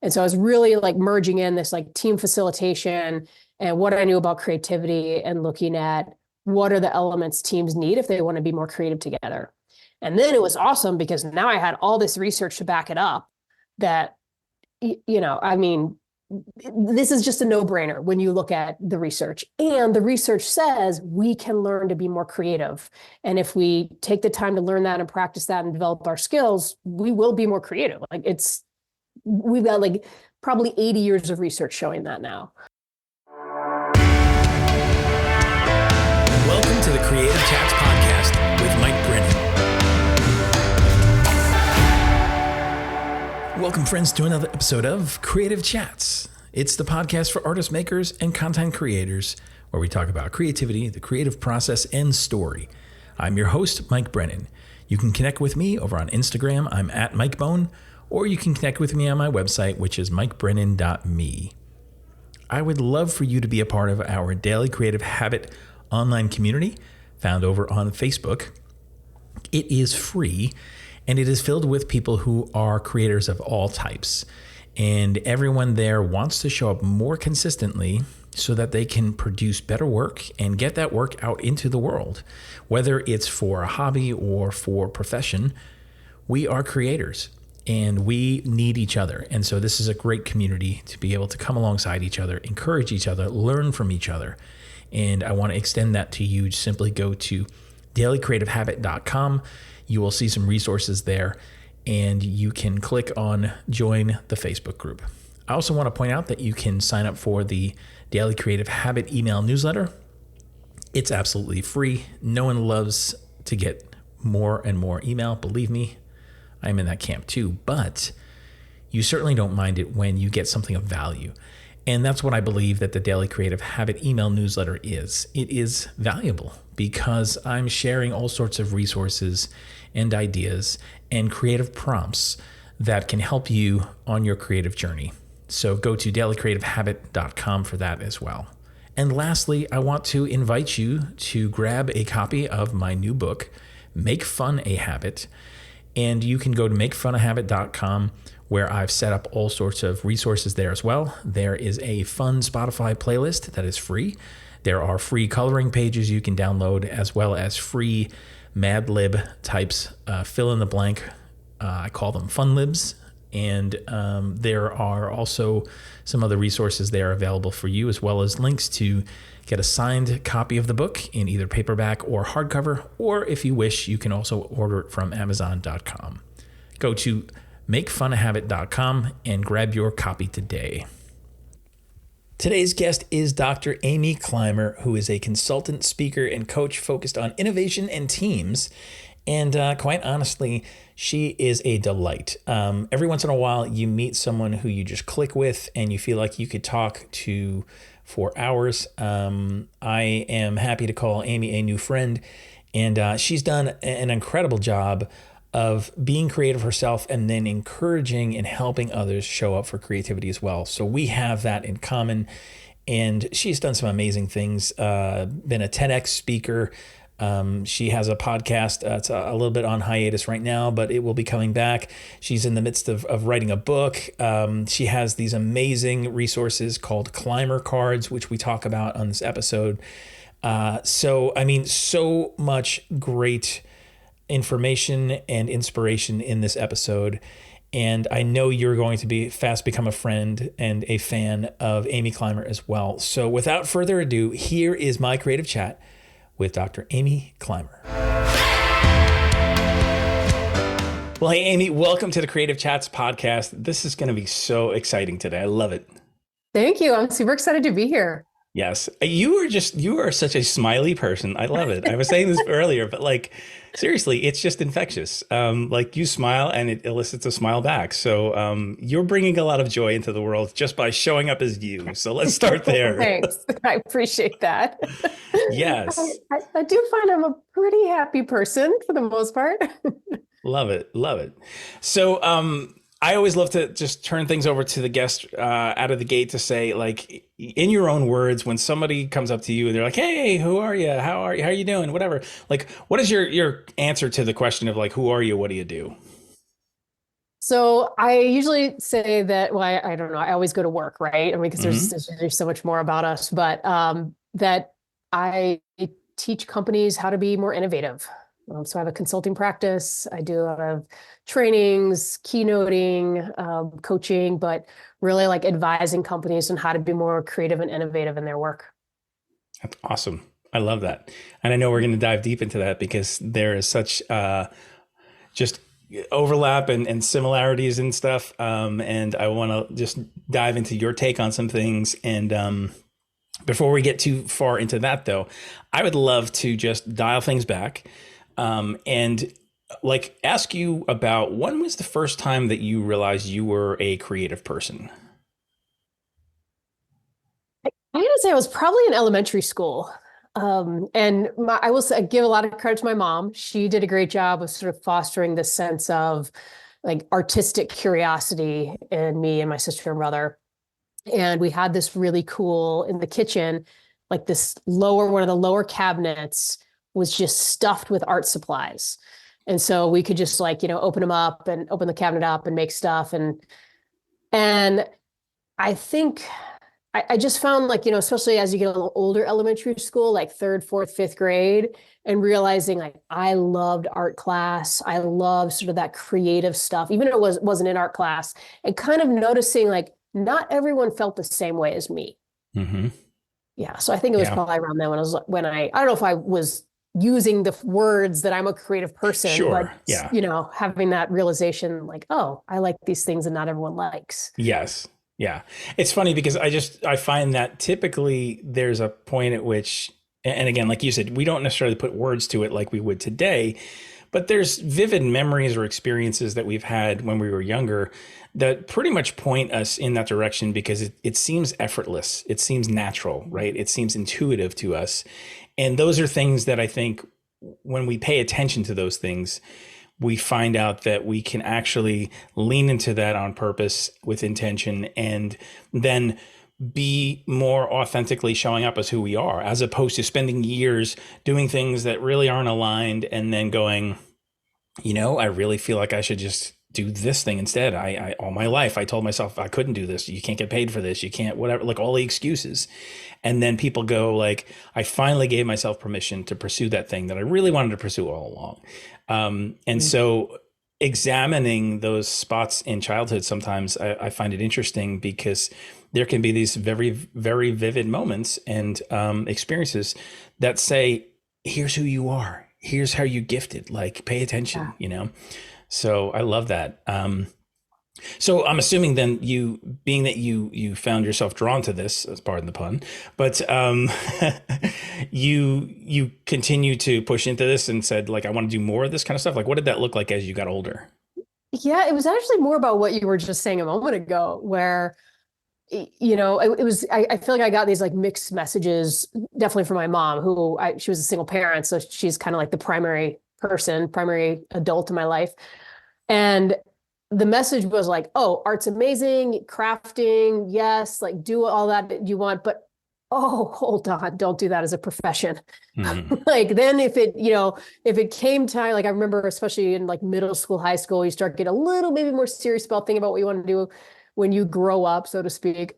And so I was really like merging in this like team facilitation and what I knew about creativity and looking at what are the elements teams need if they want to be more creative together. And then it was awesome because now I had all this research to back it up that, I mean, this is just a no-brainer when you look at the research. And the research says we can learn to be more creative. And if we take the time to learn that and practice that and develop our skills, we will be more creative. We've got like probably 80 years of research showing that now. Welcome to the Creative Chats podcast with Mike Brennan. Welcome, friends, to another episode of Creative Chats. It's the podcast for artists, makers, and content creators where we talk about creativity, the creative process, and story. I'm your host, Mike Brennan. You can connect with me over on Instagram. I'm at MikeBone, or you can connect with me on my website, which is mikebrennan.me. I would love for you to be a part of our Daily Creative Habit online community found over on Facebook. It is free, and it is filled with people who are creators of all types. And everyone there wants to show up more consistently so that they can produce better work and get that work out into the world. Whether it's for a hobby or for profession, we are creators and we need each other. And so this is a great community to be able to come alongside each other, encourage each other, learn from each other. And I want to extend that to you. Simply go to dailycreativehabit.com. You will see some resources there, and you can click on join the Facebook group. I also want to point out that you can sign up for the Daily Creative Habit email newsletter. It's absolutely free. No one loves to get more and more email. Believe me, I'm in that camp too, but you certainly don't mind it when you get something of value. And that's what I believe that the Daily Creative Habit email newsletter is. It is valuable because I'm sharing all sorts of resources and ideas and creative prompts that can help you on your creative journey. So go to dailycreativehabit.com for that as well. And lastly, I want to invite you to grab a copy of my new book, Make Fun a Habit. And you can go to makefunahabit.com, where I've set up all sorts of resources there as well. There is a fun Spotify playlist that is free. There are free coloring pages you can download, as well as free Mad Lib types, fill in the blank. I call them Fun Libs. And there are also some other resources there available for you, as well as links to get a signed copy of the book in either paperback or hardcover, or if you wish, you can also order it from Amazon.com. Go to makefunahabit.com and grab your copy today. Today's guest is Dr. Amy Climer, who is a consultant, speaker, and coach focused on innovation and teams. And quite honestly, she is a delight. Every once in a while, you meet someone who you just click with and you feel like you could talk to for hours. I am happy to call Amy a new friend, and she's done an incredible job of being creative herself and then encouraging and helping others show up for creativity as well. So we have that in common, and she's done some amazing things, been a TEDx speaker. She has a podcast. It's a little bit on hiatus right now, but it will be coming back. She's in the midst of writing a book. She has these amazing resources called Climer cards, which we talk about on this episode. So much great information and inspiration in this episode. And I know you're going to fast become a friend and a fan of Amy Climer as well. So without further ado, here is my creative chat with Dr. Amy Climer. Well, hey, Amy, welcome to the Creative Chats podcast. This is going to be so exciting today. I love it. Thank you. I'm super excited to be here. Yes. You are such a smiley person. I love it. I was saying this earlier, but seriously, it's just infectious. You smile and it elicits a smile back. So you're bringing a lot of joy into the world just by showing up as you. So let's start there. Thanks. I appreciate that. Yes. I do find I'm a pretty happy person for the most part. Love it. Love it. So I always love to just turn things over to the guest out of the gate to say, in your own words, when somebody comes up to you and they're like, hey, who are you? How are you doing? Whatever. What is your answer to the question of who are you? What do you do? So I usually say that, well, I don't know, I always go to work, right? I mean, because Hmm. there's so much more about us, but that I teach companies how to be more innovative. So I have a consulting practice. I do a lot of trainings, keynoting, coaching, but really like advising companies on how to be more creative and innovative in their work. That's awesome. I love that. And I know we're going to dive deep into that because there is such just overlap and similarities and stuff. And I want to just dive into your take on some things. And before we get too far into that, though, I would love to just dial things back and like ask you about when was the first time that you realized you were a creative person? I gotta say, I was probably in elementary school. And I will say, I give a lot of credit to my mom. She did a great job of sort of fostering this sense of like artistic curiosity in me and my sister and brother. And we had this really cool in the kitchen, like this one of the lower cabinets was just stuffed with art supplies. And so we could just like, open them up and open the cabinet up and make stuff. And I think I just found like, especially as you get a little older, elementary school, like third, fourth, fifth grade, and realizing like I loved art class. I loved sort of that creative stuff, even if wasn't in art class, and kind of noticing like not everyone felt the same way as me. Mm-hmm. Yeah. So I think it was Yeah. probably around then when I don't know if I was using the words that I'm a creative person, but Sure. Yeah. having that realization like, oh, I like these things and not everyone likes. Yes. Yeah. It's funny because I find that typically there's a point at which, and again, like you said, we don't necessarily put words to it like we would today, but there's vivid memories or experiences that we've had when we were younger that pretty much point us in that direction because it seems effortless. It seems natural, right? It seems intuitive to us. And those are things that I think when we pay attention to those things, we find out that we can actually lean into that on purpose with intention and then be more authentically showing up as who we are, as opposed to spending years doing things that really aren't aligned and then going, I really feel like I should just do this thing instead. I all my life I told myself I couldn't do this. You can't get paid for this. You can't whatever, like all the excuses. And then people go like, I finally gave myself permission to pursue that thing that I really wanted to pursue all along. And so examining those spots in childhood, sometimes I find it interesting because there can be these very, very vivid moments and experiences that say, here's who you are. Here's how you gifted. Like, pay attention, Yeah. So I love that. So I'm assuming then being that you found yourself drawn to this, pardon the pun, but you continue to push into this and said like I want to do more of this kind of stuff. Like what did that look like as you got older? Yeah, it was actually more about what you were just saying a moment ago, where, it was, I feel like I got these like mixed messages, definitely from my mom, she was a single parent. So she's kind of like the primary adult in my life. And the message was like, oh, art's amazing, crafting, yes, like do all that you want, but oh, hold on, don't do that as a profession. Mm-hmm. Like then if it came time, like I remember especially in like middle school, high school, you start getting a little maybe more serious about thinking about what you want to do when you grow up, so to speak.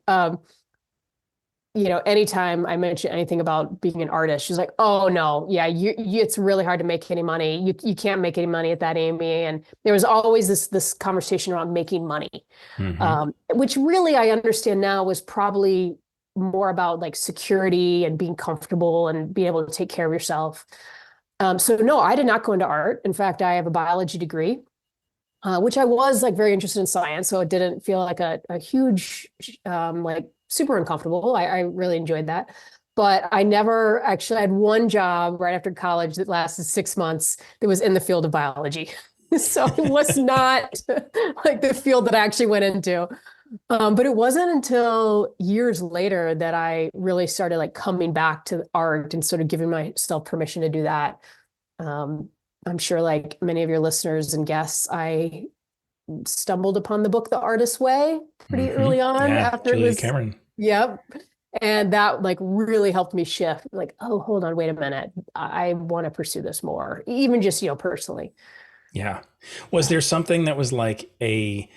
Anytime I mention anything about being an artist, she's like, "Oh no, yeah, it's really hard to make any money. You can't make any money at that, Amy." And there was always this conversation around making money, Mm-hmm. which really I understand now was probably more about like security and being comfortable and being able to take care of yourself. So no, I did not go into art. In fact, I have a biology degree, which I was like very interested in science, so it didn't feel like a huge like super uncomfortable. I really enjoyed that. But I never actually I had one job right after college that lasted 6 months that was in the field of biology. So it was not like the field that I actually went into. But it wasn't until years later that I really started like coming back to art and sort of giving myself permission to do that. Um, I'm sure like many of your listeners and guests, I stumbled upon the book The Artist's Way pretty Mm-hmm. early on Yeah, after it Julia was, Cameron. yep. And that like really helped me shift like, oh, hold on, wait a minute. I want to pursue this more, even just, personally. Yeah. Was there something that was like a,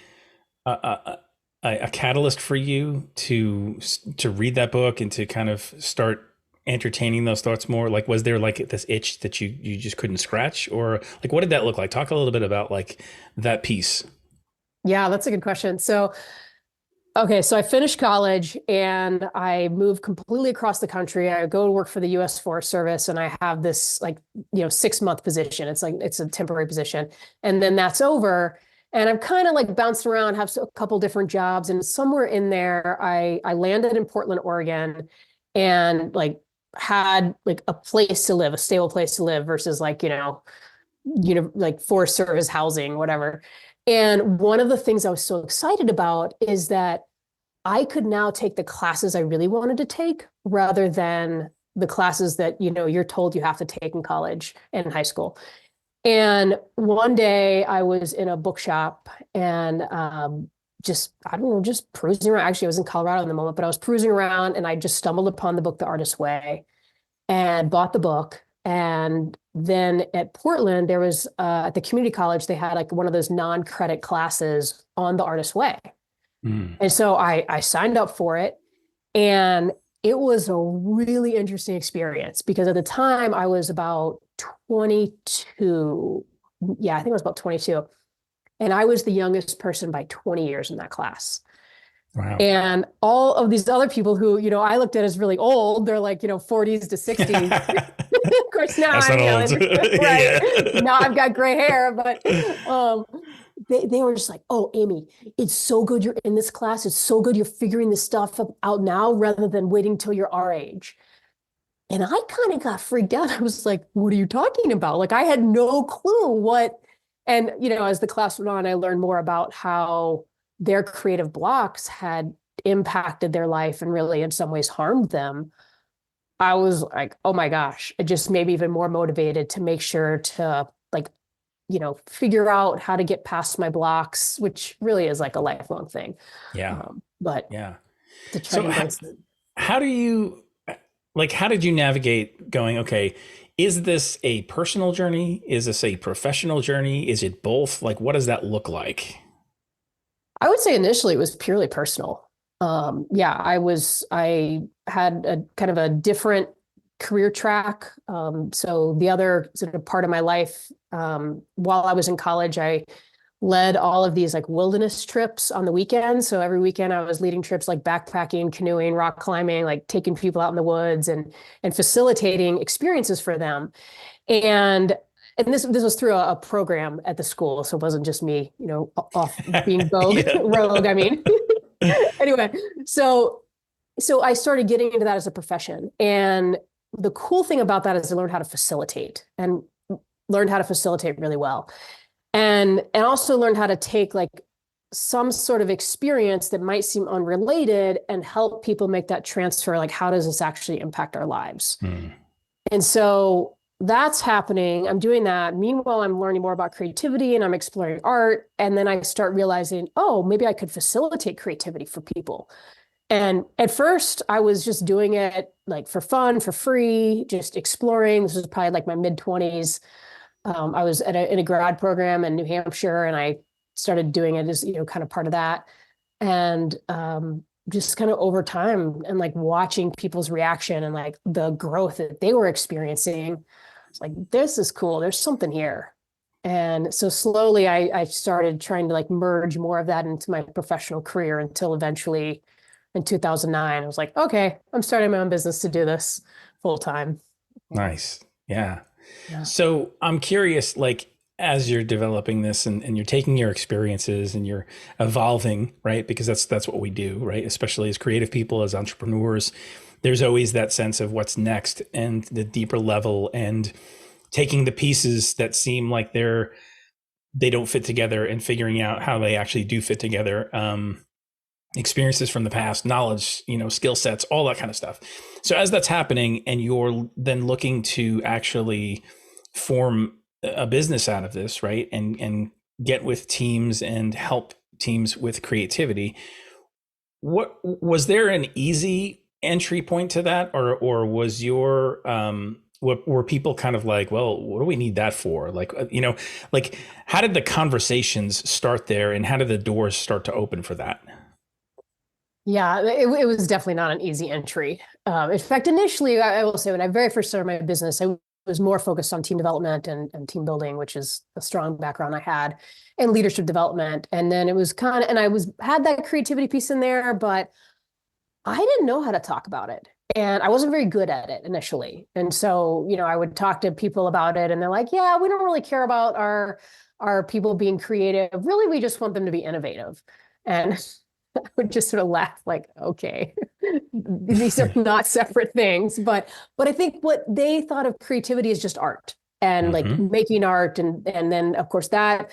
a, a catalyst for you to read that book and to kind of start entertaining those thoughts more? Like, was there like this itch that you just couldn't scratch, or like, what did that look like? Talk a little bit about like that piece. Yeah, that's a good question. So, okay, so I finished college and I moved completely across the country. I go to work for the US Forest Service and I have this like, 6-month position. It's like it's a temporary position. And then that's over. And I've kind of like bounced around, have a couple different jobs. And somewhere in there, I landed in Portland, Oregon, and like had like a place to live, a stable place to live versus like, like Forest Service housing, whatever. And one of the things I was so excited about is that I could now take the classes I really wanted to take rather than the classes that, you're told you have to take in college and in high school. And one day I was in a bookshop and just, I don't know, just cruising around. Actually, I was in Colorado in the moment, but I was cruising around and I just stumbled upon the book, The Artist's Way, and bought the book. And then at Portland, there was at the community college, they had like one of those non-credit classes on The Artist's Way. Mm. And so I signed up for it, and it was a really interesting experience because at the time I was about 22. Yeah, I think I was about 22. And I was the youngest person by 20 years in that class. Wow. And all of these other people who, I looked at as really old, they're like, 40s to 60s. Of course, now That's not I'm, old. right. Yeah. Now I've got gray hair, but they were just like, oh, Amy, it's so good you're in this class. It's so good you're figuring this stuff out now rather than waiting till you're our age. And I kind of got freaked out. I was like, what are you talking about? Like, I had no clue what. And, as the class went on, I learned more about how their creative blocks had impacted their life and really in some ways harmed them. I was like, oh my gosh, it just made me even more motivated to make sure to like, figure out how to get past my blocks, which really is like a lifelong thing. Yeah. But Yeah. to try So to embrace it. how do you like, how did you navigate going, okay, is this a personal journey? Is this a professional journey? Is it both? Like, what does that look like? I would say initially it was purely personal. Yeah, I had a kind of a different career track. So the other sort of part of my life, while I was in college, I led all of these like wilderness trips on the weekends. So every weekend I was leading trips like backpacking, canoeing, rock climbing, like taking people out in the woods and facilitating experiences for them. And this was through a program at the school, so it wasn't just me, off being rogue. I mean, anyway, so I started getting into that as a profession, and the cool thing about that is I learned how to facilitate and learned how to facilitate really well, and also learned how to take like some sort of experience that might seem unrelated and help people make that transfer. Like, how does this actually impact our lives? Hmm. And so that's happening. I'm doing that. Meanwhile, I'm learning more about creativity and I'm exploring art. And then I start realizing, oh, maybe I could facilitate creativity for people. And at first, I was just doing it like for fun, for free, just exploring. This was probably like my mid-20s. I was in a grad program in New Hampshire, and I started doing it as, kind of part of that. And just kind of over time and like watching people's reaction and like the growth that they were experiencing, it's like, this is cool. There's something here. And so slowly I started trying to like merge more of that into my professional career until eventually in 2009, I was like, okay, I'm starting my own business to do this full time. Nice. Yeah. Yeah. So I'm curious, like, as you're developing this and you're taking your experiences and you're evolving, right? Because that's what we do, right? Especially as creative people, as entrepreneurs, there's always that sense of what's next and the deeper level, and taking the pieces that seem like they don't fit together and figuring out how they actually do fit together. Experiences from the past, knowledge, skill sets, all that kind of stuff. So as that's happening and you're then looking to actually form a business out of this, right? And get with teams and help teams with creativity. What was there an easy entry point to that, or was your were people kind of like, well, what do we need that for? Like, like how did the conversations start there, and how did the doors start to open for that? Yeah, it was definitely not an easy entry. In fact, initially, I will say when I very first started my business, I was more focused on team development and team building, which is a strong background I had, and leadership development. And then it was kind of, and I was had that creativity piece in there, but I didn't know how to talk about it. And I wasn't very good at it initially. And so, I would talk to people about it and they're like, yeah, we don't really care about our people being creative. Really, we just want them to be innovative. And I would just sort of laugh like, okay, these are not separate things. But I think what they thought of creativity is just art and like Hmm. making art. And then of course that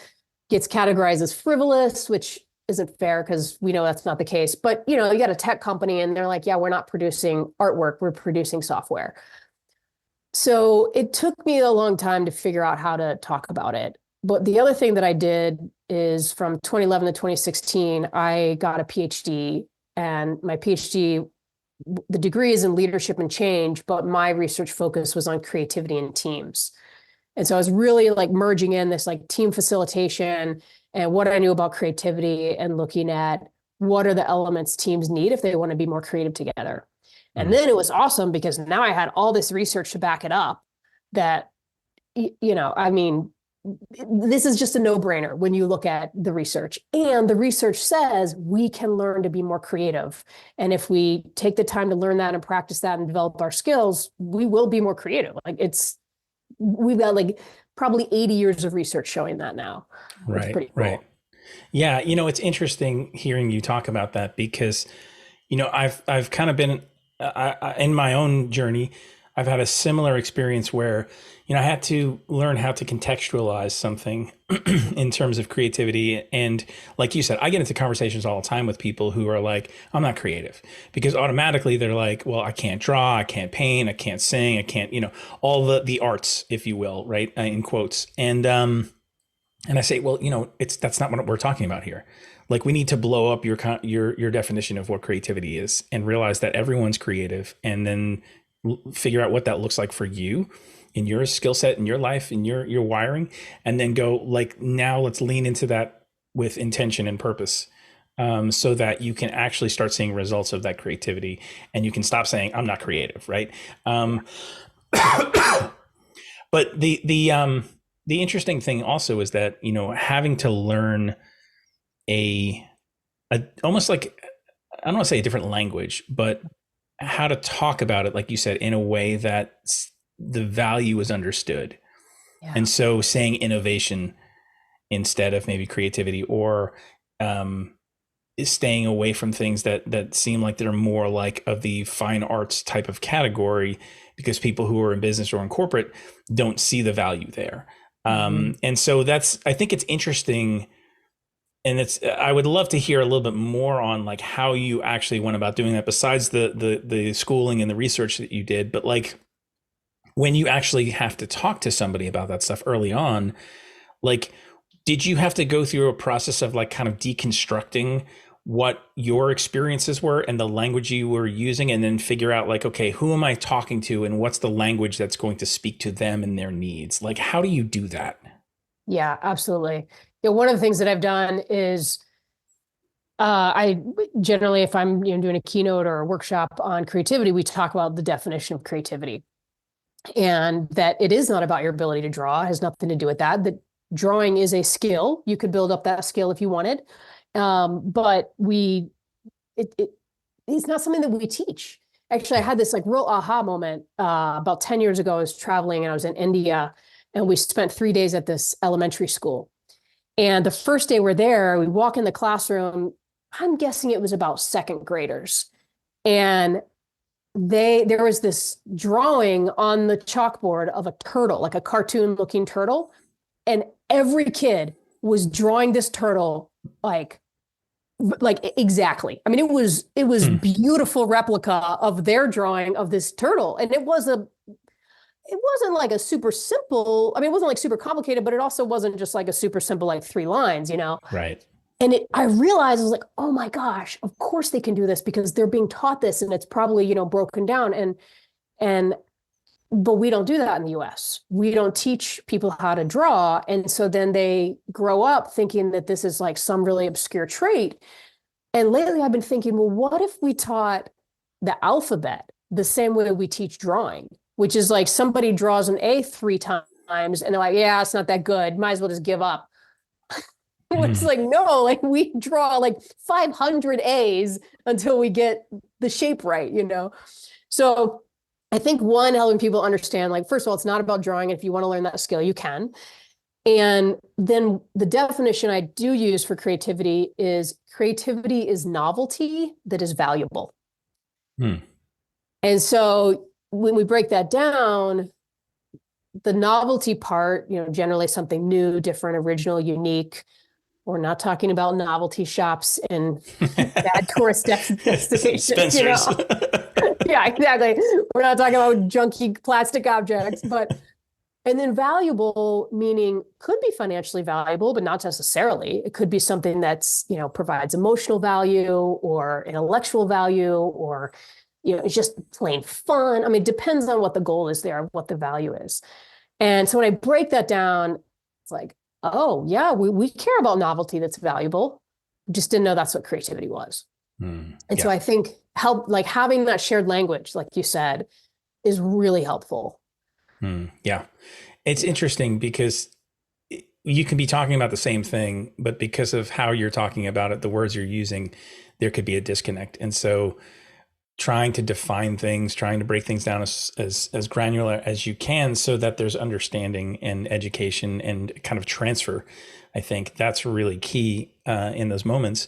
gets categorized as frivolous, which isn't fair because we know that's not the case. But you got a tech company and they're like, yeah, we're not producing artwork, we're producing software. So it took me a long time to figure out how to talk about it. But the other thing that I did is from 2011 to 2016, I got a PhD, and my PhD, the degree is in leadership and change, but my research focus was on creativity in teams. And so I was really like merging in this like team facilitation and what I knew about creativity and looking at what are the elements teams need if they want to be more creative together. And then it was awesome because now I had all this research to back it up that, I mean, this is just a no-brainer when you look at the research. And the research says we can learn to be more creative. And if we take the time to learn that and practice that and develop our skills, we will be more creative. We've got like probably 80 years of research showing that now, which is Right, pretty right. cool. Yeah, it's interesting hearing you talk about that because, I've kind of been in my own journey. I've had a similar experience where, I had to learn how to contextualize something in terms of creativity. And like you said, I get into conversations all the time with people who are like, I'm not creative, because automatically they're like, well, I can't draw, I can't paint, I can't sing, I can't, all the arts, if you will, right? In quotes. And I say, well, that's not what we're talking about here. Like, we need to blow up your definition of what creativity is and realize that everyone's creative, and then figure out what that looks like for you in your skill set, in your life, in your wiring, and then go like, now let's lean into that with intention and purpose. So that you can actually start seeing results of that creativity, and you can stop saying I'm not creative, right? But the interesting thing also is that, having to learn a, almost like, I don't want to say a different language, but how to talk about it, like you said, in a way that the value is understood. Yeah. And so saying innovation instead of maybe creativity, or is staying away from things that seem like they're more like of the fine arts type of category, because people who are in business or in corporate don't see the value there. And so I think it's interesting. And I would love to hear a little bit more on like how you actually went about doing that, besides the schooling and the research that you did. But like, when you actually have to talk to somebody about that stuff early on, like, did you have to go through a process of like kind of deconstructing what your experiences were and the language you were using, and then figure out like, okay, who am I talking to, and what's the language that's going to speak to them and their needs? Like, how do you do that? Yeah, absolutely. Yeah, one of the things that I've done is I generally, if I'm doing a keynote or a workshop on creativity, we talk about the definition of creativity, and that it is not about your ability to draw. It has nothing to do with that. That drawing is a skill. You could build up that skill if you wanted, but it's not something that we teach. Actually, I Yeah. had this like real aha moment about 10 years ago. I was traveling and I was in India, and we spent 3 days at this elementary school. And the first day we're there, we walk in the classroom. I'm guessing it was about second graders. And there was this drawing on the chalkboard of a turtle, like a cartoon looking turtle. And every kid was drawing this turtle like exactly. I mean, it was Hmm. beautiful replica of their drawing of this turtle. And it wasn't like a super simple, I mean, it wasn't like super complicated, but it also wasn't just like a super simple, like 3 lines. Right. And I realized, I was like, oh my gosh, of course they can do this because they're being taught this and it's probably, broken down. And But we don't do that in the US. We don't teach people how to draw. And so then they grow up thinking that this is like some really obscure trait. And lately I've been thinking, well, what if we taught the alphabet the same way we teach drawing, which is like somebody draws an A 3 times and they're like, yeah, it's not that good. Might as well just give up. It's like, no, like we draw like 500 A's until we get the shape right, you know? So I think one, helping people understand, like, first of all, it's not about drawing. If you want to learn that skill, you can. And then the definition I do use for creativity is novelty that is valuable. And so when we break that down, the novelty part, you know, generally something new, different, original, unique. We're not talking about novelty shops and bad tourist destinations. You know? Yeah, exactly. We're not talking about junky plastic objects, but, and then valuable meaning could be financially valuable, but not necessarily. It could be something that's, you know, provides emotional value or intellectual value, or, you know, it's just plain fun. I mean, it depends on what the goal is there, what the value is. And so when I break that down, it's like, oh yeah, we care about novelty that's valuable. Just didn't know that's what creativity was. And so I think like having that shared language, like you said, is really helpful. Yeah. It's interesting because you can be talking about the same thing, but because of how you're talking about it, the words you're using, there could be a disconnect. And so trying to define things, trying to break things down as granular as you can so that there's understanding and education and kind of transfer. I think that's really key in those moments.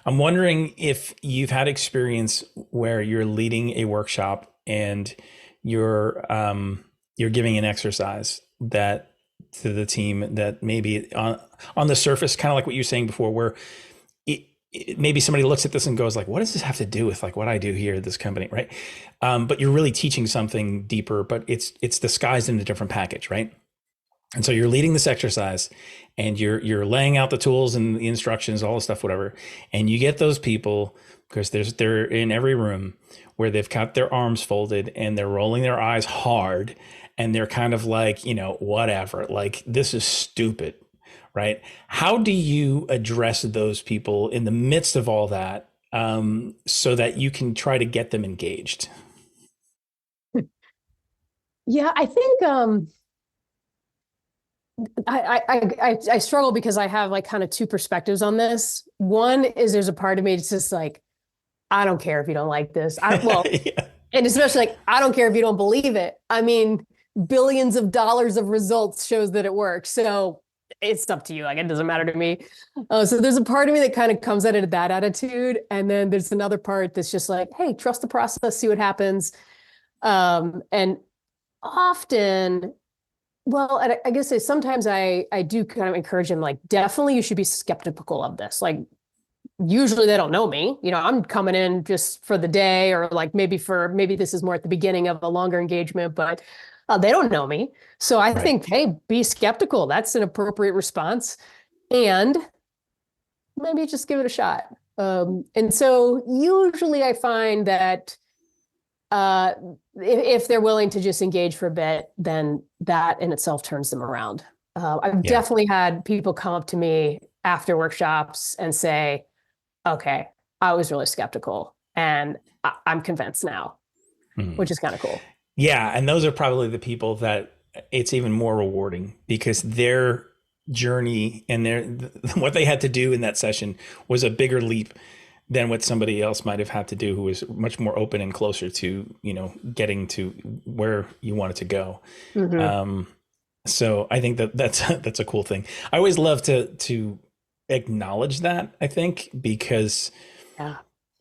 I'm wondering if you've had experience where you're leading a workshop and you're giving an exercise that to the team that maybe on the surface, kind of like what you were saying before, where maybe somebody looks at this and goes like, what does this have to do with like what I do here at this company, right? But you're really teaching something deeper, but it's disguised in a different package, right? And so you're leading this exercise and you're laying out the tools and the instructions, all the stuff, whatever. And you get those people, because they're in every room, where they've got their arms folded and they're rolling their eyes hard and they're kind of like, you know, whatever, like this is stupid. Right? How do you address those people in the midst of all that, so that you can try to get them engaged? Yeah, I think I struggle because I have like kind of two perspectives on this. One is there's a part of me that's just like, I don't care if you don't like this. Yeah. And especially like, I don't care if you don't believe it. I mean, billions of dollars of results shows that it works. So it's up to you. Like, it doesn't matter to me. So there's a part of me that kind of comes at it at that attitude. And then there's another part that's just like, hey, trust the process, see what happens. And often, well, and I guess sometimes I do kind of encourage them, like, definitely you should be skeptical of this. Like, usually they don't know me. You know, I'm coming in just for the day, or like maybe this is more at the beginning of a longer engagement, but they don't know me. So I think, hey, be skeptical. That's an appropriate response. And maybe just give it a shot. And so usually I find that if they're willing to just engage for a bit, then that in itself turns them around. I've definitely had people come up to me after workshops and say, okay, I was really skeptical and I'm convinced now, which is kind of cool. Yeah. And those are probably the people that it's even more rewarding, because their journey and what they had to do in that session was a bigger leap than what somebody else might have had to do, who was much more open and closer to, you know, getting to where you wanted to go. So I think that's a cool thing. I always love to acknowledge that, I think, because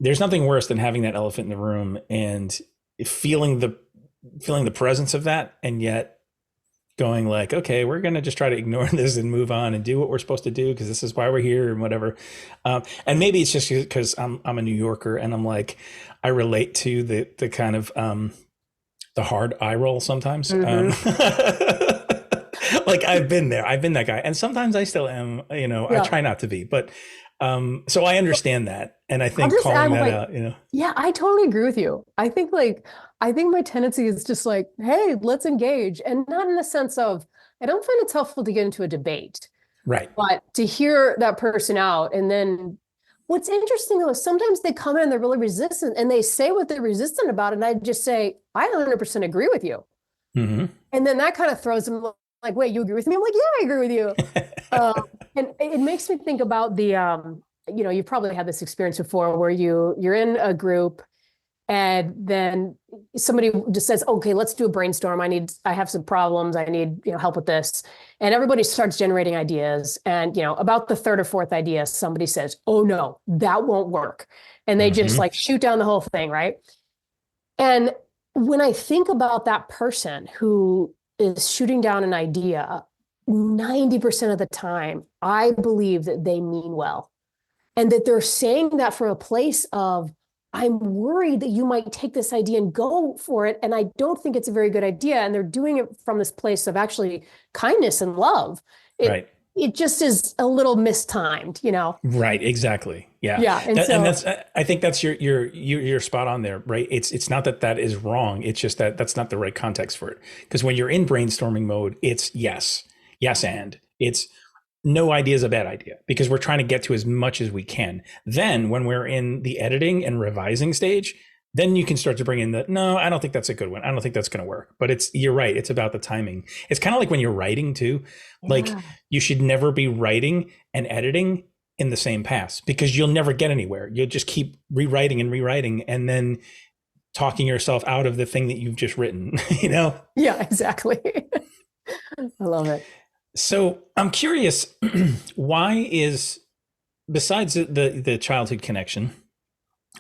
there's nothing worse than having that elephant in the room and feeling the presence of that, and yet going like, okay, we're going to just try to ignore this and move on and do what we're supposed to do, because this is why we're here and whatever. And maybe it's just because I'm a New Yorker and I'm like, I relate to the kind of the hard eye roll sometimes. Like I've been there. I've been that guy. And sometimes I still am, you know, I try not to be, but So I understand that. And I I'll think just calling add that like, out, yeah, I totally agree with you. I think my tendency is just like, hey, let's engage. And not in the sense of, I don't find it helpful to get into a debate, right. but to hear that person out. And then what's interesting though is sometimes they come in and they're really resistant and they say what they're resistant about. And I just say, I 100% agree with you. Mm-hmm. And then that kind of throws them like, wait, you agree with me? I'm like, yeah, I agree with you. Um, and it makes me think about you've probably had this experience before where you're in a group and then somebody just says, okay, let's do a brainstorm. I have some problems. I need, help with this. And everybody starts generating ideas. And, about the third or fourth idea, somebody says, oh no, that won't work. And they just Mm-hmm. like shoot down the whole thing, right? And when I think about that person who is shooting down an idea, 90% of the time, I believe that they mean well and that they're saying that from a place of, I'm worried that you might take this idea and go for it. And I don't think it's a very good idea. And they're doing it from this place of actually kindness and love. It, Right. it just is a little mistimed. Right. Exactly. Yeah. Yeah. And And so, that's, I think that's you're spot on there, right? It's not that that is wrong. It's just that that's not the right context for it. Because when you're in brainstorming mode, it's yes, yes. And it's no idea is a bad idea because we're trying to get to as much as we can. Then when we're in the editing and revising stage, then you can start to bring in the, no, I don't think that's a good one. I don't think that's going to work. But you're right. It's about the timing. It's kind of like when you're writing too, like yeah. you should never be writing and editing in the same pass because you'll never get anywhere. You'll just keep rewriting and rewriting and then talking yourself out of the thing that you've just written, Yeah, exactly. I love it. So I'm curious, why is, besides the childhood connection,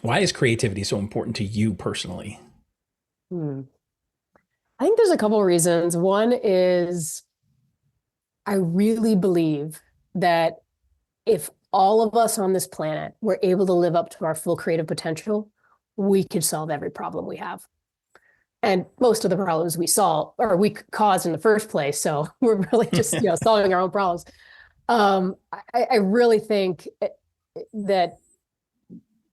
why is creativity so important to you personally? Hmm. I think there's a couple of reasons. One is I really believe that if all of us on this planet were able to live up to our full creative potential, we could solve every problem we have. And most of the problems we solve or we caused in the first place. So we're really just, solving our own problems. I really think that,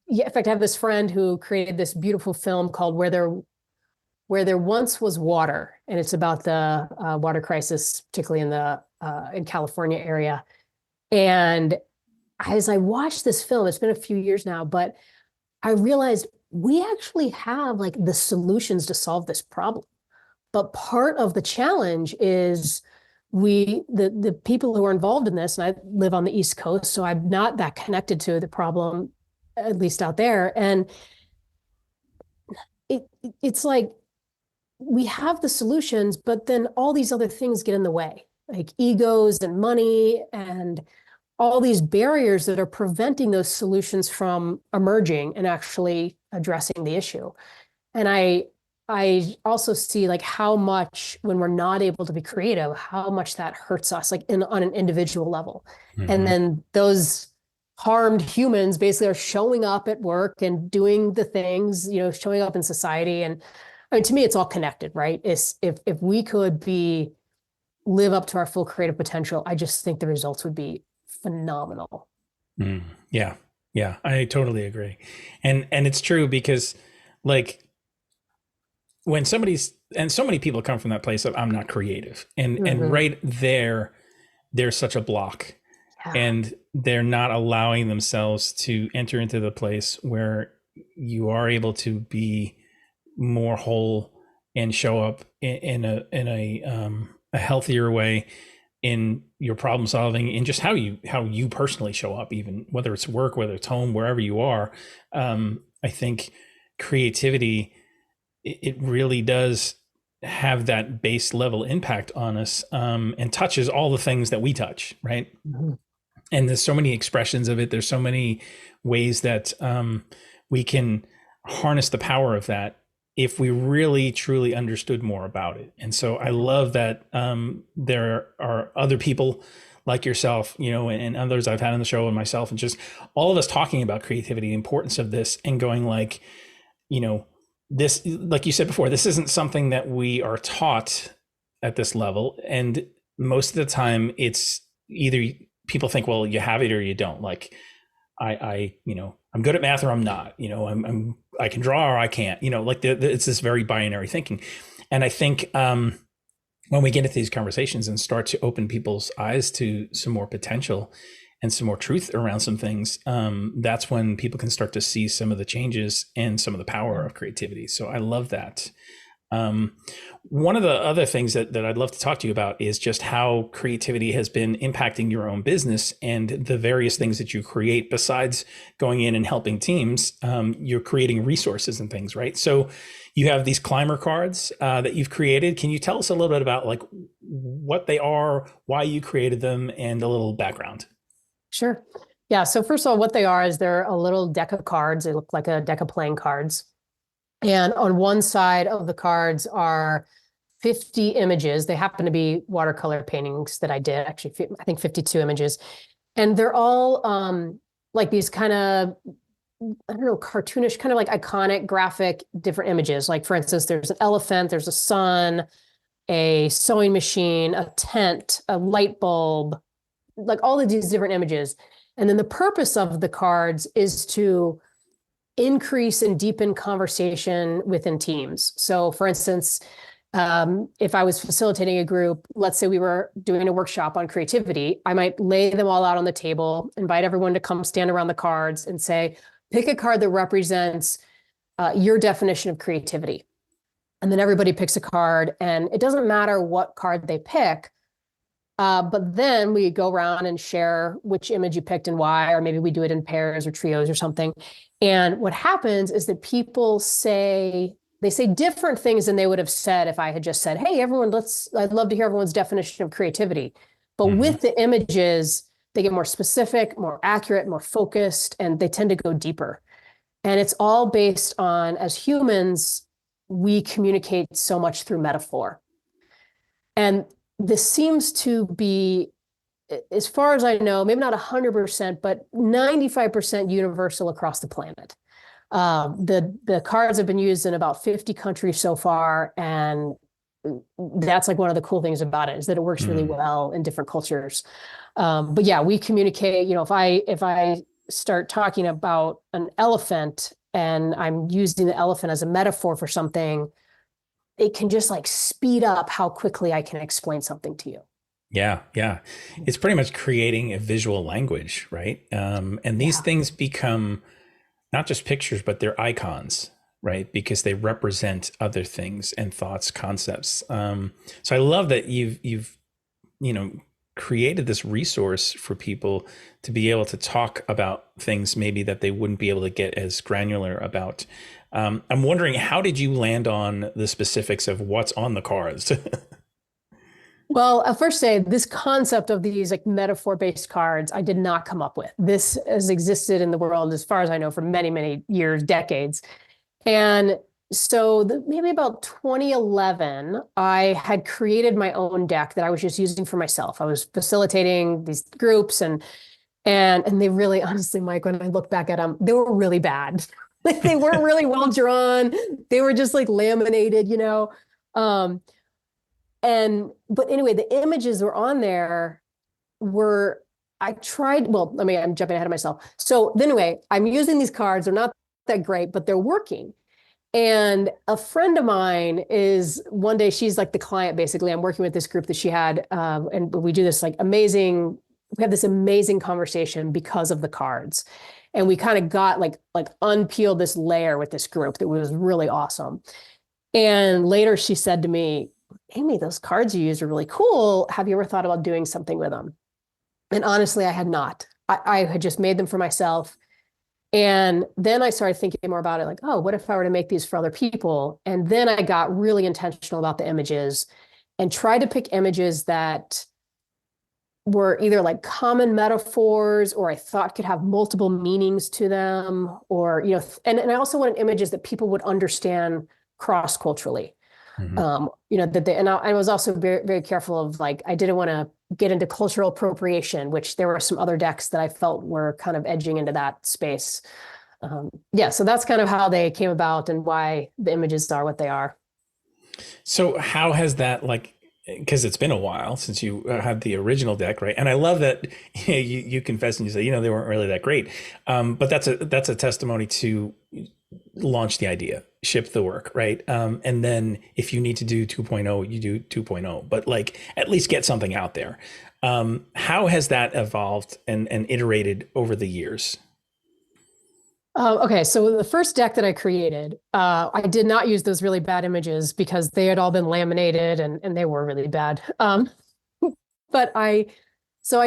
yeah, in fact, I have this friend who created this beautiful film called Where There Once Was Water, and it's about the water crisis, particularly in California area. And as I watched this film, it's been a few years now, but I realized we actually have like the solutions to solve this problem. But part of the challenge is the people who are involved in this, and I live on the East Coast, so I'm not that connected to the problem, at least out there. And it's like we have the solutions, but then all these other things get in the way, like egos and money and all these barriers that are preventing those solutions from emerging and actually addressing the issue. And I also see like how much when we're not able to be creative, how much that hurts us like on an individual level. And Mm-hmm. then those harmed humans basically are showing up at work and doing the things, showing up in society. And I mean, to me, it's all connected, right? It's if we could live up to our full creative potential, I just think the results would be phenomenal. Mm, yeah, yeah, I totally agree, and it's true because, like, when somebody's and so many people come from that place of I'm not creative, and Mhm. right there, there's such a block, Yeah. and they're not allowing themselves to enter into the place where you are able to be more whole and show up in a healthier way in your problem solving in just how you personally show up, even whether it's work, whether it's home, wherever you are. I think creativity, it really does have that base level impact on us, and touches all the things that we touch, right? Mhm. And there's so many expressions of it. There's so many ways that we can harness the power of that if we really truly understood more about it. And so I love that there are other people like yourself, and others I've had on the show, and myself, and just all of us talking about creativity, the importance of this, and going like, this, like you said before, this isn't something that we are taught at this level. And most of the time it's either people think, well, you have it or you don't. Like, I'm good at math or I'm not, I can draw or I can't, like it's this very binary thinking. And I think, when we get into these conversations and start to open people's eyes to some more potential and some more truth around some things, that's when people can start to see some of the changes and some of the power of creativity. So I love that. One of the other things that I'd love to talk to you about is just how creativity has been impacting your own business and the various things that you create besides going in and helping teams. You're creating resources and things, right? So you have these Climer cards that you've created. Can you tell us a little bit about like what they are, why you created them, and a little background? Sure. Yeah. So first of all, what they are is they're a little deck of cards. They look like a deck of playing cards. And on one side of the cards are 50 images. They happen to be watercolor paintings that I did, actually, I think 52 images. And they're all like these kind of, I don't know, cartoonish, kind of like iconic graphic different images. Like, for instance, there's an elephant, there's a sun, a sewing machine, a tent, a light bulb, like all of these different images. And then the purpose of the cards is to increase and deepen conversation within teams. So for instance, if I was facilitating a group, let's say we were doing a workshop on creativity, I might lay them all out on the table, invite everyone to come stand around the cards and say, pick a card that represents your definition of creativity. And then everybody picks a card, and it doesn't matter what card they pick, but then we go around and share which image you picked and why, or maybe we do it in pairs or trios or something. And what happens is that people say different things than they would have said if I had just said, hey, everyone, I'd love to hear everyone's definition of creativity. But with the images, they get more specific, more accurate, more focused, and they tend to go deeper. And it's all based on, as humans, we communicate so much through metaphor. And this seems to be, as far as I know, maybe not 100%, but 95% universal across the planet. The cards have been used in about 50 countries so far, and that's like one of the cool things about it, is that it works really well in different cultures. But yeah, we communicate, if I start talking about an elephant and I'm using the elephant as a metaphor for something, it can just like speed up how quickly I can explain something to you. Yeah, yeah. It's pretty much creating a visual language, right? And these things become not just pictures, but they're icons, right? Because they represent other things and thoughts, concepts. So I love that you've created this resource for people to be able to talk about things maybe that they wouldn't be able to get as granular about. I'm wondering, how did you land on the specifics of what's on the cards? Well, I'll first say this concept of these like metaphor-based cards, I did not come up with. This has existed in the world, as far as I know, for many, many years, decades. And so maybe about 2011, I had created my own deck that I was just using for myself. I was facilitating these groups, and they really, honestly, Mike, when I look back at them, they were really bad. Like, they weren't really well drawn. They were just like laminated, but anyway, the images that were on there were, I'm jumping ahead of myself. So anyway, I'm using these cards. They're not that great, but they're working. And a friend of mine one day, she's like the client, basically. I'm working with this group that she had, and we do this we have this amazing conversation because of the cards. And we kind of got like unpeeled this layer with this group that was really awesome. And later she said to me, Amy, those cards you use are really cool. Have you ever thought about doing something with them? And honestly, I had not. I had just made them for myself. And then I started thinking more about it, like, oh, what if I were to make these for other people? And then I got really intentional about the images and tried to pick images that were either like common metaphors, or I thought could have multiple meanings to them, or, and I also wanted images that people would understand cross-culturally. I was also very, very careful of, like, I didn't want to get into cultural appropriation, which there were some other decks that I felt were kind of edging into that space. So that's kind of how they came about and why the images are what they are. So how has that, like, because it's been a while since you had the original deck, right? And I love that you confess and you say, they weren't really that great. But that's a testimony to launch the idea, ship the work, right? And then if you need to do 2.0, you do 2.0, but like at least get something out there. How has that evolved and iterated over the years? Okay, so the first deck that I created, I did not use those really bad images because they had all been laminated and they were really bad. But I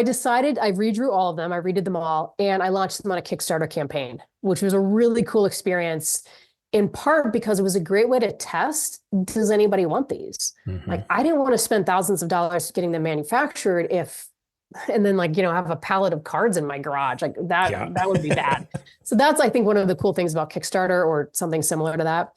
decided I redrew all of them, I redid them all, and I launched them on a Kickstarter campaign, which was a really cool experience, in part because it was a great way to test, does anybody want these? Mm-hmm. Like, I didn't want to spend thousands of dollars getting them manufactured and then like, have a pallet of cards in my garage. Like that would be bad. So that's, I think, one of the cool things about Kickstarter or something similar to that.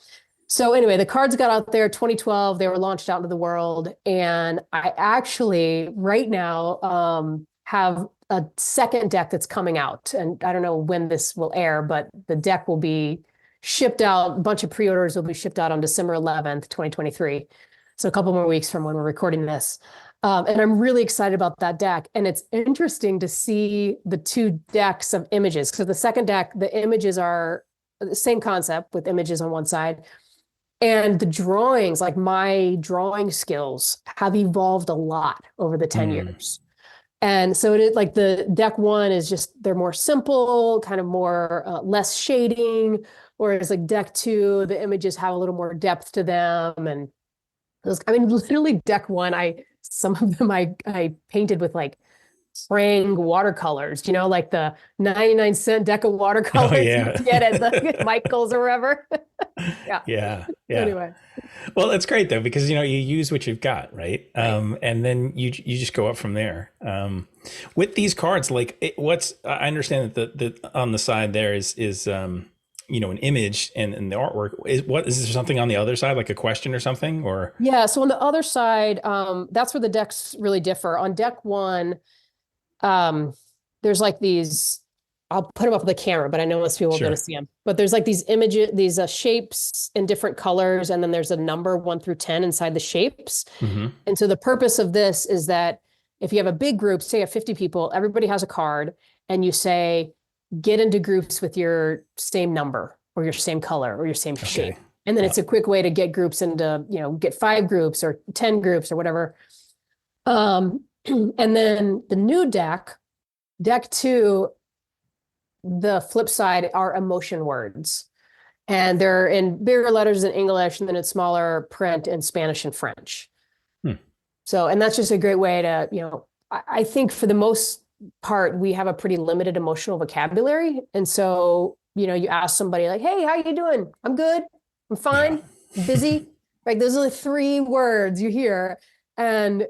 So anyway, the cards got out there 2012, they were launched out into the world. And I actually right now have a second deck that's coming out. And I don't know when this will air, but the deck will be shipped out. A bunch of pre-orders will be shipped out on December 11th, 2023. So a couple more weeks from when we're recording this. And I'm really excited about that deck. And it's interesting to see the two decks of images. Because the second deck, the images are the same concept with images on one side. And the drawings, like my drawing skills, have evolved a lot over the 10 years. And so it is like the deck one is just, they're more simple, kind of more less shading. Whereas like deck two, the images have a little more depth to them. And literally deck one, some of them I painted with like Prang watercolors, like the 99-cent deck of watercolors you get at the Michael's or wherever. Yeah. Anyway. Well, that's great though, because you use what you've got, right? And then you just go up from there. With these cards, like I understand that the on the side there is an image and the artwork. Is there something on the other side, like a question or something, or? Yeah, so on the other side, that's where the decks really differ. On deck one, there's like these, I'll put them up on the camera, but I know most people are going to see them. But there's like these images, these shapes in different colors, and then there's a number 1 through 10 inside the shapes. Mm-hmm. And so the purpose of this is that if you have a big group, say you have 50 people, everybody has a card, and you say, get into groups with your same number or your same color or your same shape. And then it's a quick way to get groups into, get 5 groups or 10 groups or whatever. And then the new deck 2, the flip side are emotion words. And they're in bigger letters in English and then in smaller print in Spanish and French. So, and that's just a great way to, I think for the most part, we have a pretty limited emotional vocabulary. And so, you ask somebody like, hey, how you doing? I'm good. I'm fine. I'm busy. Right. Those are the 3 words you hear. And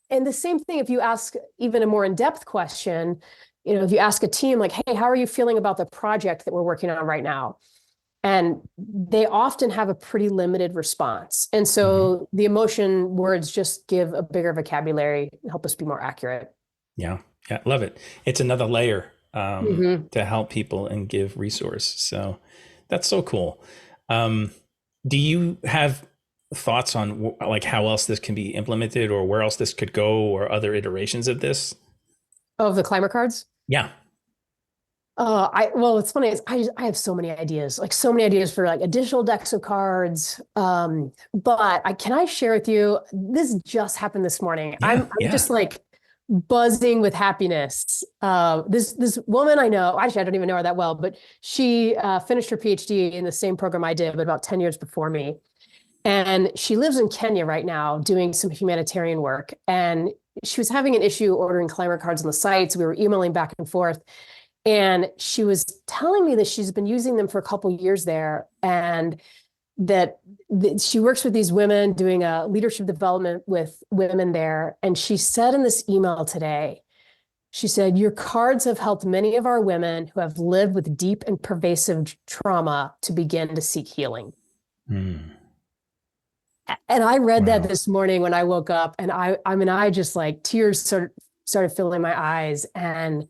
the same thing, if you ask even a more in-depth question, if you ask a team like, hey, how are you feeling about the project that we're working on right now? And they often have a pretty limited response. And so the emotion words just give a bigger vocabulary and help us be more accurate. Yeah. Love it. It's another layer to help people and give resource. So that's so cool. Do you have thoughts on like how else this can be implemented or where else this could go or other iterations of this? Of the Climer cards? Yeah. Well, what's funny is I have so many ideas for like additional decks of cards. But can I share with you, this just happened this morning. I'm just like buzzing with happiness. This woman I know, actually, I don't even know her that well, but she finished her PhD in the same program I did, but about 10 years before me. And she lives in Kenya right now doing some humanitarian work. And she was having an issue ordering Climer cards on the sites. We were emailing back and forth. And she was telling me that she's been using them for a couple of years there, and that she works with these women doing a leadership development with women there. And she said in this email today, she said, your cards have helped many of our women who have lived with deep and pervasive trauma to begin to seek healing. And I read that this morning when I woke up, and I just like tears started filling my eyes. And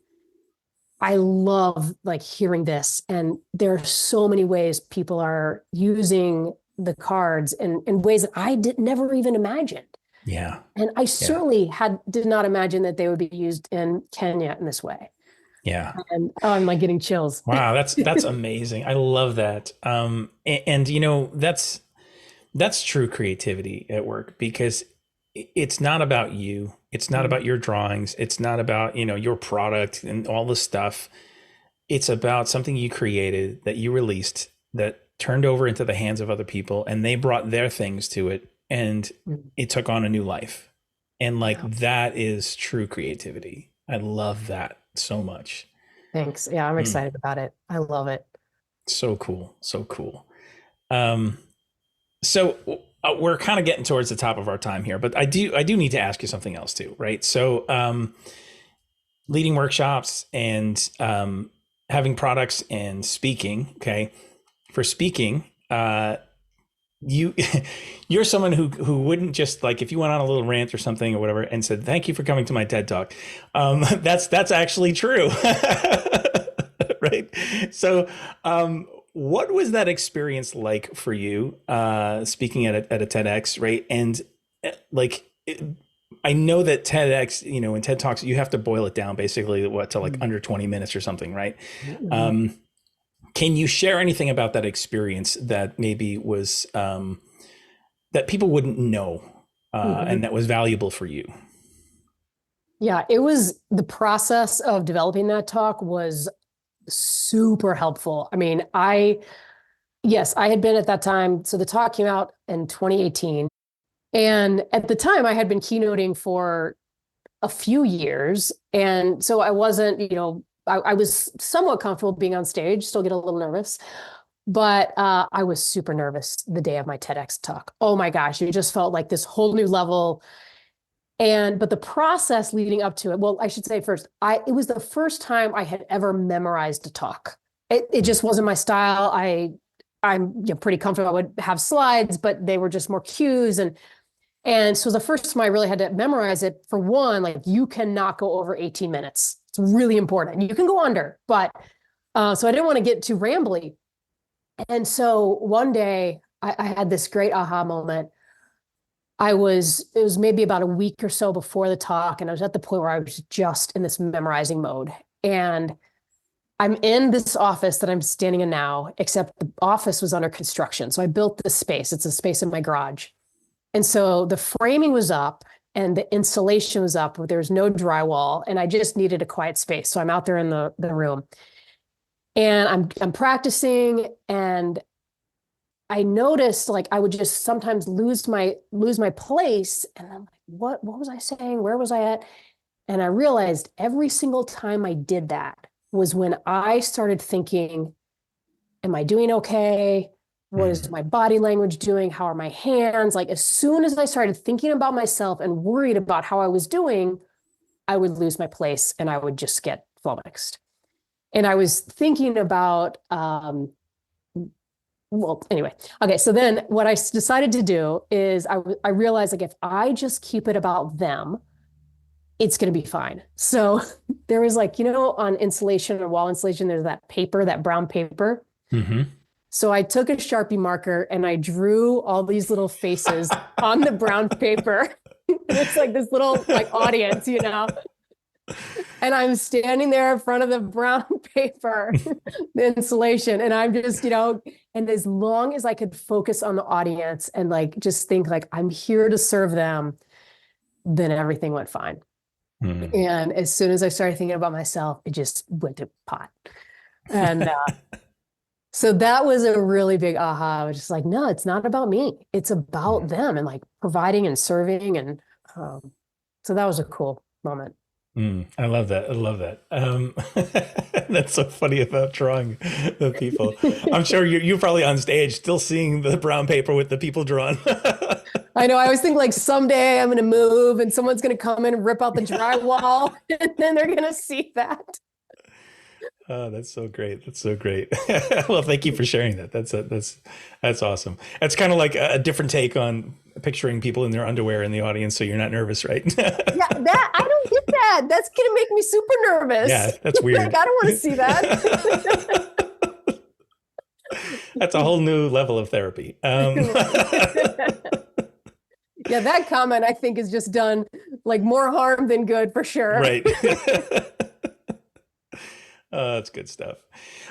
I love like hearing this. And there are so many ways people are using the cards in ways that I never even imagined. Yeah. And I Yeah. certainly did not imagine that they would be used in Kenya in this way. Yeah. And oh, I'm like getting chills. Wow, that's amazing. I love that. And you know, that's true creativity at work, because it's not about you. It's not about your drawings. It's not about, you know, your product and all the stuff. It's about something you created, that you released, that turned over into the hands of other people, and they brought their things to it, and it took on a new life. And like, Yeah. that is true creativity. I love that so much. Thanks. Yeah, I'm excited about it. I love it. So cool. So cool. Um, so we're kind of getting towards the top of our time here, but I do need to ask you something else too, right? So leading workshops and having products and speaking. Okay, for speaking, you you're someone who wouldn't just, like, if you went on a little rant or something or whatever and said thank you for coming to my TED Talk, that's actually true. Right? So what was that experience like for you, speaking at a TEDx, right? And like, I know that TEDx, you know, in TED Talks, you have to boil it down basically to like under 20 minutes or something, right? Can you share anything about that experience that maybe was that people wouldn't know, and that was valuable for you? Yeah, it was the process of developing that talk was super helpful. I mean, yes, I had been at that time. So the talk came out in 2018. And at the time, I had been keynoting for a few years. And so I wasn't, I was somewhat comfortable being on stage, still get a little nervous. But I was super nervous the day of my TEDx talk. Oh my gosh, it just felt like this whole new level. But the process leading up to it, well, I should say first, it was the first time I had ever memorized a talk. It just wasn't my style. I'm pretty comfortable. I would have slides, but they were just more cues. And so the first time I really had to memorize it, for one, like, you cannot go over 18 minutes. It's really important. You can go under, but so I didn't want to get too rambly. And so one day I had this great aha moment. It was maybe about a week or so before the talk, and I was at the point where I was just in this memorizing mode. And I'm in this office that I'm standing in now, except the office was under construction. So I built this space. It's a space in my garage. And so the framing was up and the insulation was up. There was no drywall, and I just needed a quiet space. So I'm out there in the room, and I'm practicing, and I noticed, like, I would just sometimes lose my place. And I'm like, what was I saying? Where was I at? And I realized every single time I did that was when I started thinking, am I doing okay? What is my body language doing? How are my hands? Like, as soon as I started thinking about myself and worried about how I was doing, I would lose my place and I would just get flummoxed. And I was thinking about, well, anyway, okay. So then what I decided to do is I realized, like, if I just keep it about them, it's going to be fine. So there was, like, on insulation or wall insulation, there's that paper, that brown paper. Mm-hmm. So I took a Sharpie marker and I drew all these little faces on the brown paper. It's like this little, like, audience, and I'm standing there in front of the brown paper, the insulation, and I'm just, and as long as I could focus on the audience and, like, just think, like, I'm here to serve them, then everything went fine. And as soon as I started thinking about myself, it just went to pot. And so that was a really big aha. I was just like, no, it's not about me. It's about them, and, like, providing and serving. And so that was a cool moment. I love that. I love that. That's so funny about drawing the people. I'm sure you're probably on stage still seeing the brown paper with the people drawn. I know. I always think, like, someday I'm going to move and someone's going to come in and rip out the drywall and then they're going to see that. Oh, that's so great. That's so great. Well, thank you for sharing that. That's awesome. That's kind of like a different take on picturing people in their underwear in the audience, so you're not nervous, right? Yeah, that I don't get that. That's going to make me super nervous. Yeah, that's weird. Like, I don't want to see that. That's a whole new level of therapy. Yeah, that comment I think is just done like more harm than good for sure. Right. That's good stuff.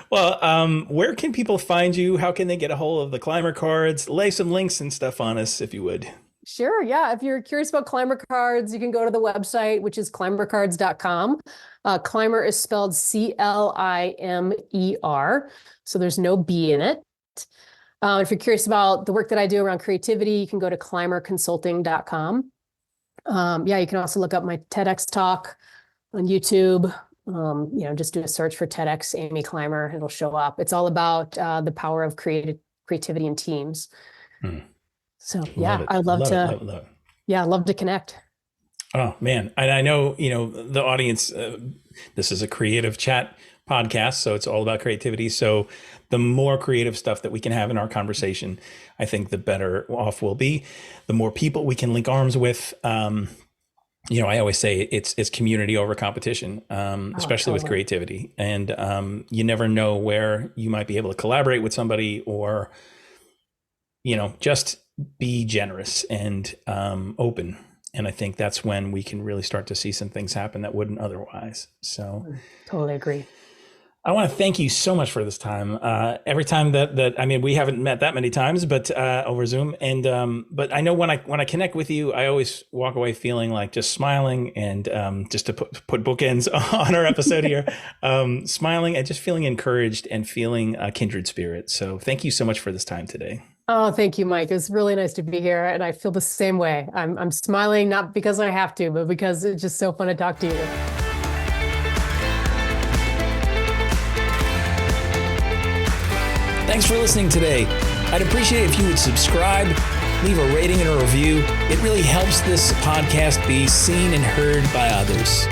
Well, where can people find you? How can they get a hold of the Climer cards? Lay some links and stuff on us, if you would. Sure. Yeah. If you're curious about Climer cards, you can go to the website, which is climercards.com. Climer is spelled Climer. So there's no B in it. If you're curious about the work that I do around creativity, you can go to climerconsulting.com. Yeah, you can also look up my TEDx talk on YouTube. Just do a search for TEDx Amy Climer. It'll show up. It's all about the power of creativity in teams. So yeah, I'd love to. Yeah, I'd love to connect. Oh man, and I know the audience. This is a creative chat podcast, so it's all about creativity. So the more creative stuff that we can have in our conversation, I think the better off we'll be. The more people we can link arms with. I always say it's community over competition, especially with creativity. And you never know where you might be able to collaborate with somebody, or just be generous and open. And I think that's when we can really start to see some things happen that wouldn't otherwise. So totally agree. I want to thank you so much for this time. Every time we haven't met that many times, but over Zoom. And but I know when I connect with you, I always walk away feeling like just smiling, and just to put bookends on our episode here, smiling and just feeling encouraged and feeling a kindred spirit. So thank you so much for this time today. Oh, thank you, Mike. It's really nice to be here, and I feel the same way. I'm smiling not because I have to, but because it's just so fun to talk to you. Thanks for listening today. I'd appreciate it if you would subscribe, leave a rating and a review. It really helps this podcast be seen and heard by others.